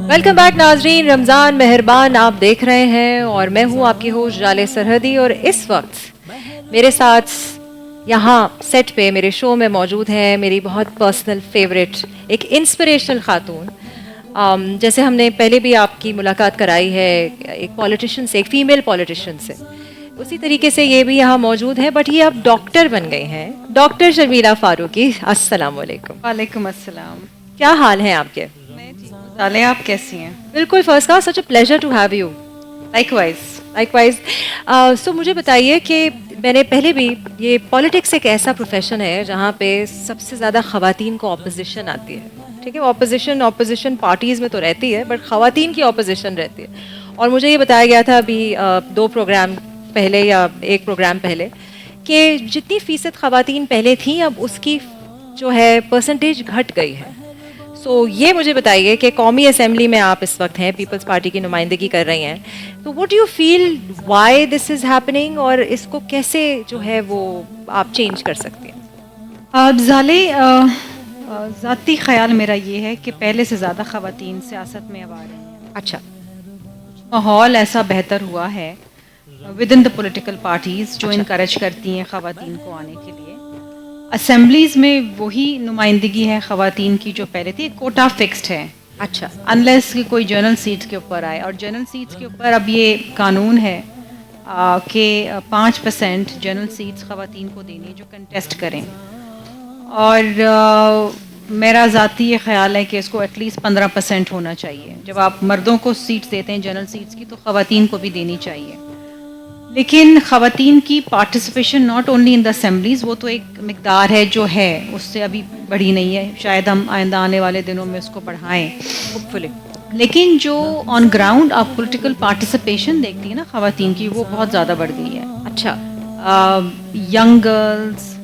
Welcome back ناظرین، رمضان مہربان آپ دیکھ رہے ہیں اور میں ہوں آپ کی ہوسٹ جالے سرحدی، اور اس وقت میرے ساتھ یہاں سیٹ پہ میرے شو میں موجود ہیں میری بہت پرسنل فیوریٹ ایک انسپریشنل خاتون. جیسے ہم نے پہلے بھی آپ کی ملاقات کرائی ہے ایک پولیٹیشین سے، ایک فیمیل پولیٹیشین سے، اسی طریقے سے یہ بھی یہاں موجود ہے، بٹ یہ اب ڈاکٹر بن گئی ہیں، ڈاکٹر شرمیلا فاروقی. السلام علیکم. وعلیکم السلام. کیا حال ہیں آپ کے؟ میں ٹھیک ہوں. ظالے آپ کیسی ہیں؟ بالکل first class. Such a pleasure to have you. Likewise. Likewise. So مجھے بتائیے کہ میں نے پہلے بھی، یہ پالیٹکس ایک ایسا پروفیشن ہے جہاں پہ سب سے زیادہ خواتین کو اپوزیشن آتی ہے. ٹھیک ہے، اپوزیشن پارٹیز میں تو رہتی ہے، بٹ خواتین کی اپوزیشن رہتی ہے. اور مجھے یہ بتایا گیا تھا ابھی 2 پروگرام پہلے یا 1 پروگرام پہلے کہ جتنی فیصد خواتین پہلے تھیں اب اس کی جو ہے پرسنٹیج گھٹ گئی ہے. سو یہ مجھے بتائیے کہ قومی اسمبلی میں آپ اس وقت ہیں، پیپلز پارٹی کی نمائندگی کر رہی ہیں، تو what you feel why this is happening, اور اس کو کیسے جو ہے وہ آپ چینج کر سکتے ہیں؟ ظالے، ذاتی خیال میرا یہ ہے کہ پہلے سے زیادہ خواتین سیاست میں اب آ رہی ہیں. اچھا. ماحول ایسا بہتر ہوا ہے with in the political parties جو انکریج کرتی ہیں خواتین کو آنے کے لیے. اسمبلیز میں وہی نمائندگی ہے خواتین کی جو پہلے تھی، کوٹا فکسڈ ہے. اچھا. انلیس کہ کوئی جنرل سیٹس کے اوپر آئے، اور جنرل سیٹس کے اوپر اب یہ قانون ہے کہ 5% جنرل سیٹس خواتین کو دینی جو کنٹیسٹ کریں. اور میرا ذاتی یہ خیال ہے کہ اس کو ایٹ لیسٹ 15% ہونا چاہیے. جب آپ مردوں کو سیٹس دیتے ہیں جنرل سیٹس کی، تو خواتین کو بھی دینی چاہیے. لیکن خواتین کی participation not only in the assemblies, وہ تو ایک مقدار ہے جو ہے، اس سے ابھی بڑھی نہیں ہے. شاید ہم آئندہ آنے والے دنوں میں اس کو بڑھائیں ہوپ فلی. لیکن جو آن گراؤنڈ آپ پولیٹیکل پارٹیسپیشن دیکھتی ہیں نا خواتین کی، وہ بہت زیادہ بڑھ گئی ہے. اچھا. ینگ گرلز،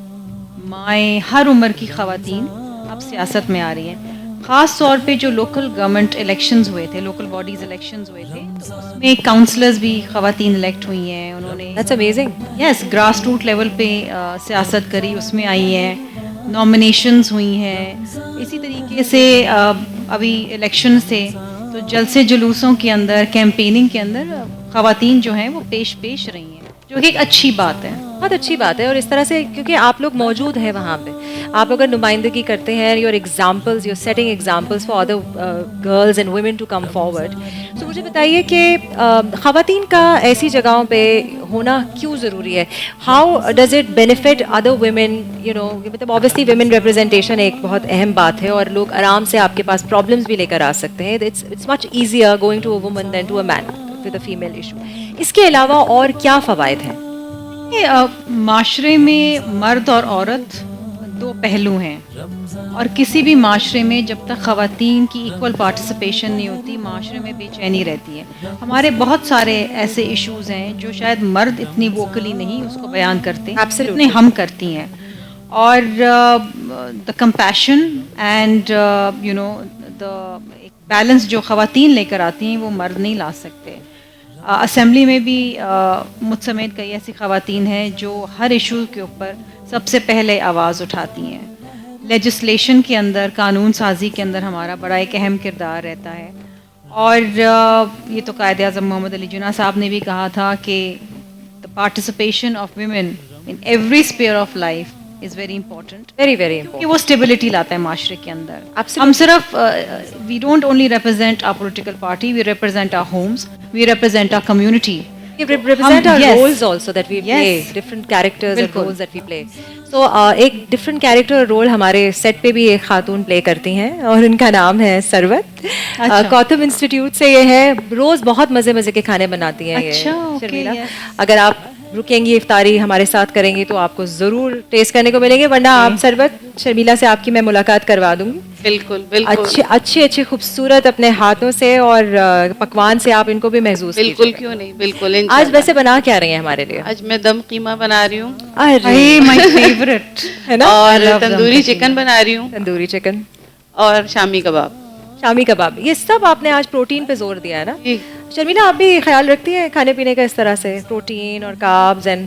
مائیں، ہر عمر کی خواتین اب سیاست میں آ رہی ہیں. خاص طور پہ جو لوکل گورنمنٹ الیکشنز ہوئے تھے، لوکل باڈیز الیکشنز ہوئے تھے، تو اس میں کاؤنسلرز بھی خواتین الیکٹ ہوئی ہیں. انہوں نے that's amazing. Yes grass root level پہ سیاست کری، اس میں آئی ہیں. نامینیشنز ہوئی ہیں. اسی طریقے سے ابھی الیکشنز تھے تو جلسے جلوسوں کے اندر، کیمپیننگ کے اندر خواتین جو ہیں وہ پیش رہی ہیں، جو کہ ایک اچھی بات ہے. بہت اچھی بات ہے. اور اس طرح سے کیونکہ آپ لوگ موجود ہیں وہاں پہ، آپ اگر نمائندگی کرتے ہیں، your examples, your setting examples for other girls and women to come forward. تو مجھے بتائیے کہ خواتین کا ایسی جگہوں پہ ہونا کیوں ضروری ہے؟ How does it benefit other women? You know, مطلب اوبیسلی ویمن ریپرزنٹیشن ایک بہت اہم بات ہے، اور لوگ آرام سے آپ کے پاس پرابلمس بھی لے کر آ سکتے ہیں. It's much easier going to a woman than to a man with a female issue. اس کے علاوہ اور کیا فوائد ہیں؟ معاشرے میں مرد اور عورت 2 پہلو ہیں، اور کسی بھی معاشرے میں جب تک خواتین کی ایکول پارٹیسپیشن نہیں ہوتی، معاشرے میں بے چینی رہتی ہے. ہمارے بہت سارے ایسے ایشوز ہیں جو شاید مرد اتنی ووکلی نہیں اس کو بیان کرتے جتنے ہم کرتی ہیں. اور the compassion and you know the balance جو خواتین لے کر آتی ہیں وہ مرد نہیں لا سکتے. اسمبلی میں بھی مجھ سمیت کئی ایسی خواتین ہیں جو ہر ایشو کے اوپر سب سے پہلے آواز اٹھاتی ہیں. لیجسلیشن کے اندر، قانون سازی کے اندر ہمارا بڑا ایک اہم کردار رہتا ہے. اور یہ تو قائد اعظم محمد علی جناح صاحب نے بھی کہا تھا کہ the participation of women in every sphere of life is very important. Very very important. کہ وہ اسٹیبلٹی لاتا ہے معاشرے کے اندر. ہم صرف we don't only represent our political party, we represent our homes, we represent our community. We represent our roles also that we play, different characters and roles that we play. So ایک different character اور role ہمارے set پہ بھی ایک خاتون پلے کرتی ہیں، اور ان کا نام ہے سروت. کوتھم انسٹیٹیوٹ سے یہ ہے. روز بہت مزے کے کھانے بناتی ہیں یہ شرمیلا. اگر آپ رکیں گی افطاری ہمارے ساتھ کریں گی تو آپ کو ضرور ٹیسٹ کرنے کو ملیں گے، ورنہ آپ سروت شرمیلا سے آپ کی میں ملاقات کروا دوں گی. بالکل. اچھے خوبصورت اپنے ہاتھوں سے اور پکوان سے آپ ان کو بھی محسوس کیجیے. بالکل، کیوں نہیں، بالکل. آج ویسے بنا کیا رہی ہیں ہمارے لیے؟ آج میں دم قیمہ بنا رہی ہوں، مائی فیورٹ ہے نا، اور تندوری چکن بنا رہی ہوں، تندوری چکن اور شامی کباب. شامی کباب. یہ سب آپ نے آج پروٹین پہ زور دیا ہے نا. شرمیلا آپ بھی خیال رکھتی ہیں کھانے پینے کا اس طرح سے، پروٹین اور کاربز اینڈ؟